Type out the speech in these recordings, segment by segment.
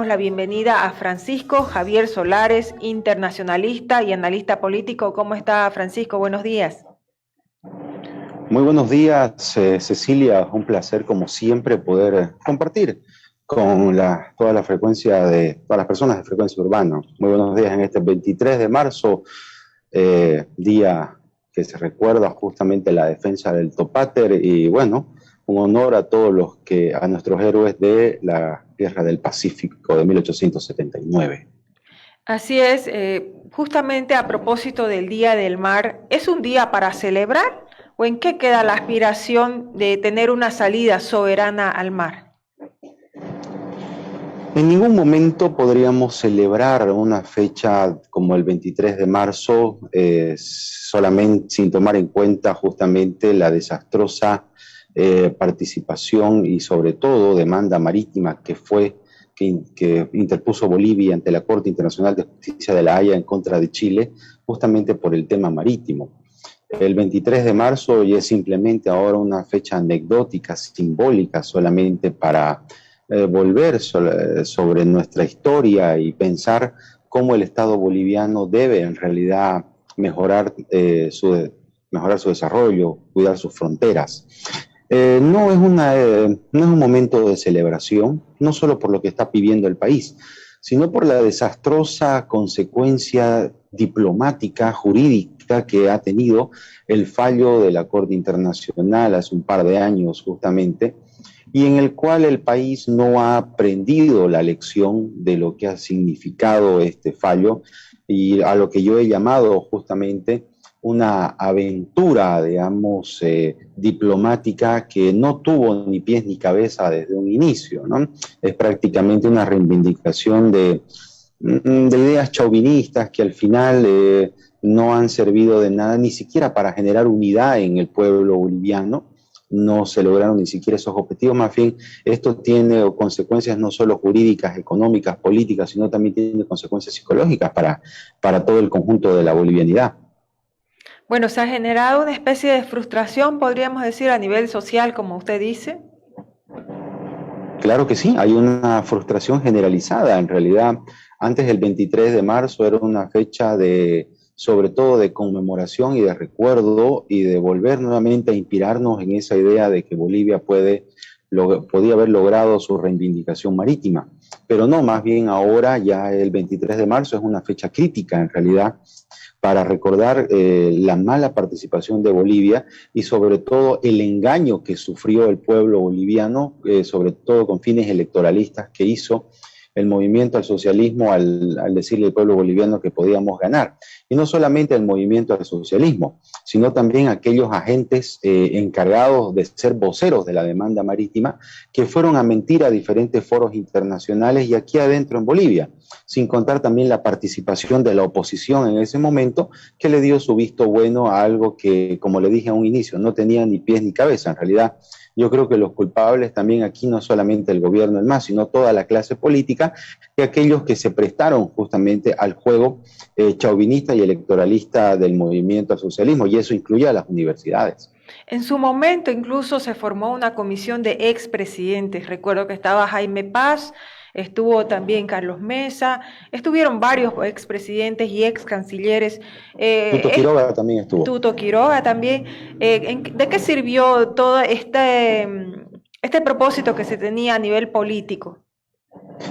la bienvenida a Francisco Javier Solares, internacionalista y analista político. ¿Cómo está, Francisco? Buenos días. Muy buenos días, Cecilia. Un placer, como siempre, poder compartir con toda la frecuencia de todas las personas de Frecuencia Urbana. Muy buenos días en este 23 de marzo, día que se recuerda justamente la defensa del Topáter y bueno, un honor a a nuestros héroes de la Guerra del Pacífico de 1879. Así es, justamente a propósito del Día del Mar, ¿es un día para celebrar o en qué queda la aspiración de tener una salida soberana al mar? En ningún momento podríamos celebrar una fecha como el 23 de marzo solamente sin tomar en cuenta justamente la desastrosa participación y sobre todo demanda marítima que interpuso Bolivia ante la Corte Internacional de Justicia de La Haya en contra de Chile, justamente por el tema marítimo. El 23 de marzo ya es simplemente ahora una fecha anecdótica, simbólica, solamente para volver sobre nuestra historia y pensar cómo el Estado boliviano debe en realidad mejorar su desarrollo, cuidar sus fronteras. No es un momento de celebración, no solo por lo que está pidiendo el país, sino por la desastrosa consecuencia diplomática, jurídica que ha tenido el fallo de la Corte Internacional hace un par de años justamente, y en el cual el país no ha aprendido la lección de lo que ha significado este fallo y a lo que yo he llamado justamente una aventura, digamos, diplomática que no tuvo ni pies ni cabeza desde un inicio, ¿no? Es prácticamente una reivindicación de ideas chauvinistas que al final no han servido de nada, ni siquiera para generar unidad en el pueblo boliviano. No se lograron ni siquiera esos objetivos, más bien esto tiene consecuencias no solo jurídicas, económicas, políticas, sino también tiene consecuencias psicológicas para todo el conjunto de la bolivianidad. Bueno, se ha generado una especie de frustración, podríamos decir, a nivel social, como usted dice. Claro que sí, hay una frustración generalizada. En realidad, antes del 23 de marzo era una fecha sobre todo de conmemoración y de recuerdo y de volver nuevamente a inspirarnos en esa idea de que Bolivia podía haber logrado su reivindicación marítima. Pero no, más bien ahora ya el 23 de marzo es una fecha crítica en realidad para recordar la mala participación de Bolivia y sobre todo el engaño que sufrió el pueblo boliviano, sobre todo con fines electoralistas que hizo el movimiento al socialismo al decirle al pueblo boliviano que podíamos ganar. Y no solamente el movimiento al socialismo, sino también aquellos agentes encargados de ser voceros de la demanda marítima que fueron a mentir a diferentes foros internacionales y aquí adentro en Bolivia, sin contar también la participación de la oposición en ese momento que le dio su visto bueno a algo que, como le dije a un inicio, no tenía ni pies ni cabeza. En realidad, yo creo que los culpables también aquí no solamente el gobierno del MAS, sino toda la clase política y aquellos que se prestaron justamente al juego chauvinista y electoralista del movimiento al socialismo, y eso incluye a las universidades. En su momento incluso se formó una comisión de expresidentes. Recuerdo que estaba Jaime Paz, estuvo también Carlos Mesa, estuvieron varios expresidentes y ex cancilleres. Tuto Quiroga también estuvo. Tuto Quiroga también. ¿De qué sirvió todo este propósito que se tenía a nivel político?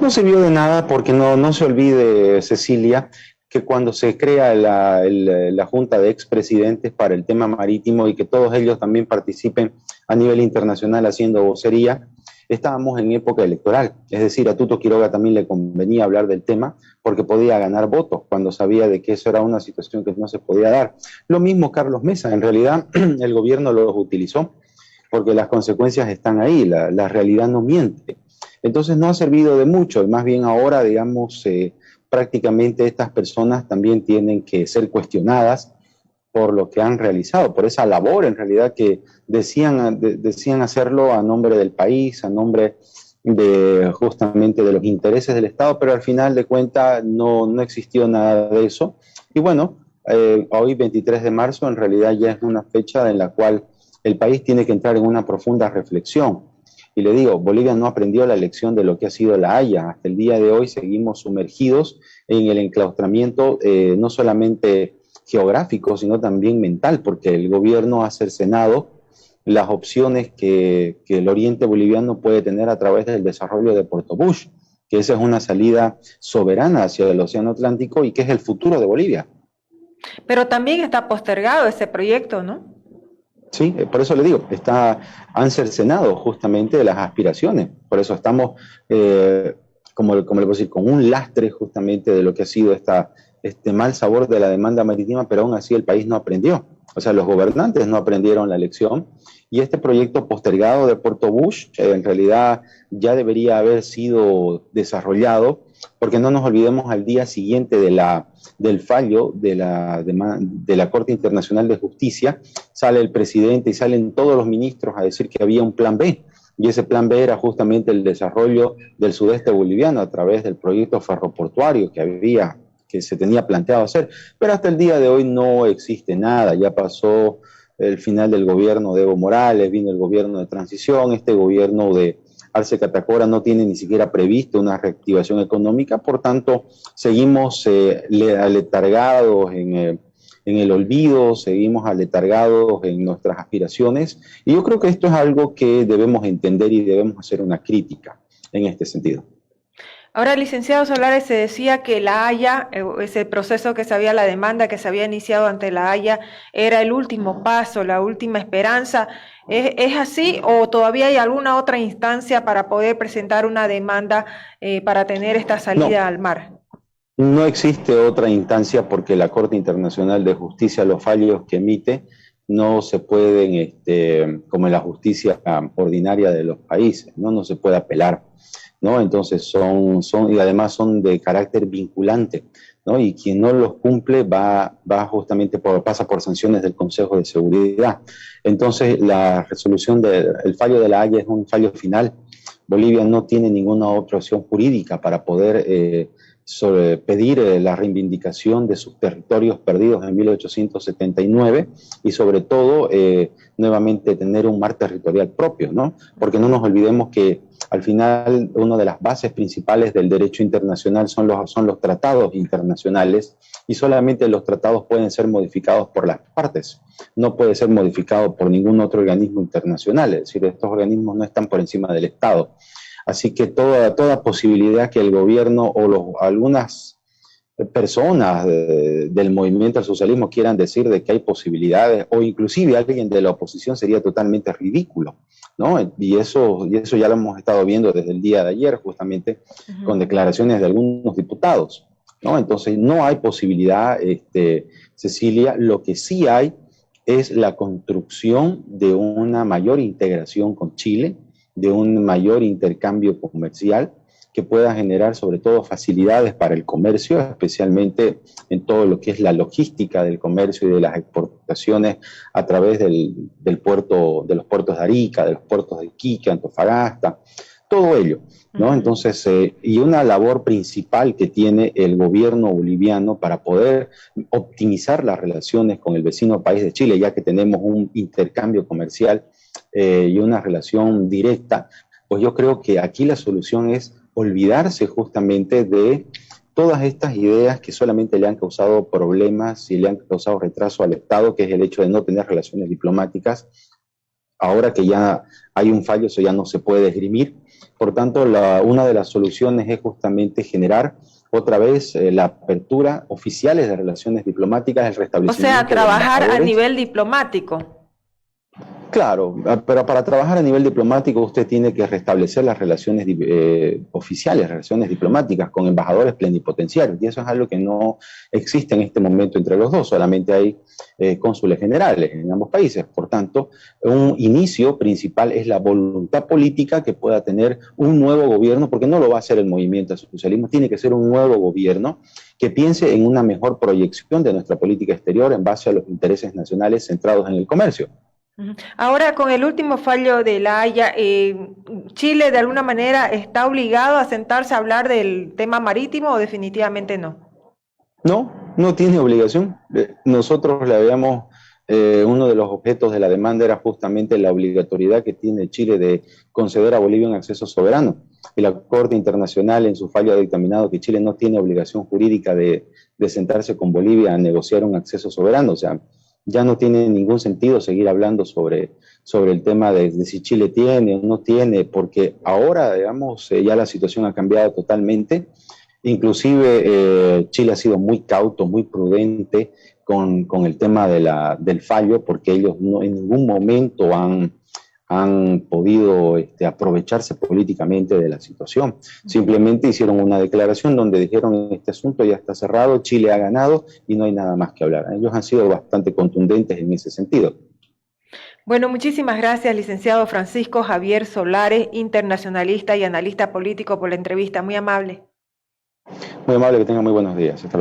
No sirvió de nada porque no se olvide, Cecilia, que cuando se crea la Junta de Expresidentes para el tema marítimo y que todos ellos también participen a nivel internacional haciendo vocería, estábamos en época electoral. Es decir, a Tuto Quiroga también le convenía hablar del tema porque podía ganar votos cuando sabía de que eso era una situación que no se podía dar. Lo mismo Carlos Mesa, en realidad el gobierno los utilizó porque las consecuencias están ahí, la realidad no miente. Entonces no ha servido de mucho, y más bien ahora, digamos, prácticamente estas personas también tienen que ser cuestionadas por lo que han realizado, por esa labor en realidad que decían hacerlo a nombre del país, a nombre de justamente de los intereses del Estado, pero al final de cuentas no existió nada de eso. Y bueno, hoy 23 de marzo en realidad ya es una fecha en la cual el país tiene que entrar en una profunda reflexión. Y le digo, Bolivia no aprendió la lección de lo que ha sido la Haya. Hasta el día de hoy seguimos sumergidos en el enclaustramiento, no solamente geográfico, sino también mental, porque el gobierno ha cercenado las opciones que el oriente boliviano puede tener a través del desarrollo de Puerto Bush, que esa es una salida soberana hacia el Océano Atlántico y que es el futuro de Bolivia. Pero también está postergado ese proyecto, ¿no? Sí, por eso le digo, han cercenado justamente las aspiraciones, por eso estamos, como le puedo decir, con un lastre justamente de lo que ha sido este mal sabor de la demanda marítima, pero aún así el país no aprendió. O sea, los gobernantes no aprendieron la lección y este proyecto postergado de Puerto Bush en realidad ya debería haber sido desarrollado, porque no nos olvidemos al día siguiente del fallo de la Corte Internacional de Justicia, sale el presidente y salen todos los ministros a decir que había un plan B. Y ese plan B era justamente el desarrollo del sudeste boliviano a través del proyecto ferroportuario que se tenía planteado hacer. Pero hasta el día de hoy no existe nada. Ya pasó el final del gobierno de Evo Morales, vino el gobierno de transición, este gobierno de Arce Catacora no tiene ni siquiera previsto una reactivación económica, por tanto, seguimos aletargados en el olvido, seguimos aletargados en nuestras aspiraciones, y yo creo que esto es algo que debemos entender y debemos hacer una crítica en este sentido. Ahora, licenciado Solares, se decía que la Haya, ese proceso que se había, la demanda que se había iniciado ante la Haya, era el último paso, la última esperanza. ¿Es así o todavía hay alguna otra instancia para poder presentar una demanda para tener esta salida al mar? No existe otra instancia porque la Corte Internacional de Justicia, los fallos que emite, no se pueden, como en la justicia ordinaria de los países, no se puede apelar, ¿no? Entonces y además son de carácter vinculante, ¿no? Y quien no los cumple justamente pasa por sanciones del Consejo de Seguridad. Entonces la resolución el fallo de la Haya es un fallo final. Bolivia no tiene ninguna otra opción jurídica para poder pedir la reivindicación de sus territorios perdidos en 1879 y sobre todo nuevamente tener un mar territorial propio, ¿no? Porque no nos olvidemos que al final una de las bases principales del derecho internacional son los tratados internacionales y solamente los tratados pueden ser modificados por las partes, no puede ser modificado por ningún otro organismo internacional, es decir, estos organismos no están por encima del Estado. Así que toda posibilidad que el gobierno o algunas personas del movimiento al socialismo quieran decir de que hay posibilidades, o inclusive alguien de la oposición, sería totalmente ridículo, ¿no? Y eso ya lo hemos estado viendo desde el día de ayer, justamente, con declaraciones de algunos diputados, ¿no? Entonces, no hay posibilidad, Cecilia, lo que sí hay es la construcción de una mayor integración con Chile, de un mayor intercambio comercial que pueda generar sobre todo facilidades para el comercio, especialmente en todo lo que es la logística del comercio y de las exportaciones a través de los puertos de Arica, de los puertos de Iquique, Antofagasta, todo ello, ¿no? Entonces, y una labor principal que tiene el gobierno boliviano para poder optimizar las relaciones con el vecino país de Chile, ya que tenemos un intercambio comercial y una relación directa, pues yo creo que aquí la solución es olvidarse justamente de todas estas ideas que solamente le han causado problemas y le han causado retraso al Estado, que es el hecho de no tener relaciones diplomáticas. Ahora que ya hay un fallo, eso ya no se puede esgrimir. Por tanto, una de las soluciones es justamente generar otra vez la apertura oficiales de relaciones diplomáticas, el restablecimiento. O sea, trabajar a nivel diplomático. Claro, pero para trabajar a nivel diplomático usted tiene que restablecer las relaciones oficiales, relaciones diplomáticas con embajadores plenipotenciarios, y eso es algo que no existe en este momento entre los dos, solamente hay cónsules generales en ambos países. Por tanto, un inicio principal es la voluntad política que pueda tener un nuevo gobierno, porque no lo va a hacer el movimiento al socialismo, tiene que ser un nuevo gobierno que piense en una mejor proyección de nuestra política exterior en base a los intereses nacionales centrados en el comercio. Ahora, con el último fallo de la Haya, ¿Chile de alguna manera está obligado a sentarse a hablar del tema marítimo o definitivamente no? No tiene obligación. Nosotros le habíamos uno de los objetos de la demanda era justamente la obligatoriedad que tiene Chile de conceder a Bolivia un acceso soberano. Y la Corte Internacional en su fallo ha dictaminado que Chile no tiene obligación jurídica de sentarse con Bolivia a negociar un acceso soberano. O sea, ya no tiene ningún sentido seguir hablando sobre el tema de si Chile tiene o no tiene, porque ahora, digamos, ya la situación ha cambiado totalmente. Inclusive Chile ha sido muy cauto, muy prudente con el tema del fallo, porque ellos no, en ningún momento han podido aprovecharse políticamente de la situación. Simplemente hicieron una declaración donde dijeron este asunto ya está cerrado, Chile ha ganado y no hay nada más que hablar. Ellos han sido bastante contundentes en ese sentido. Bueno, muchísimas gracias, licenciado Francisco Javier Solares, internacionalista y analista político, por la entrevista. Muy amable. Muy amable, que tengan muy buenos días. Hasta luego.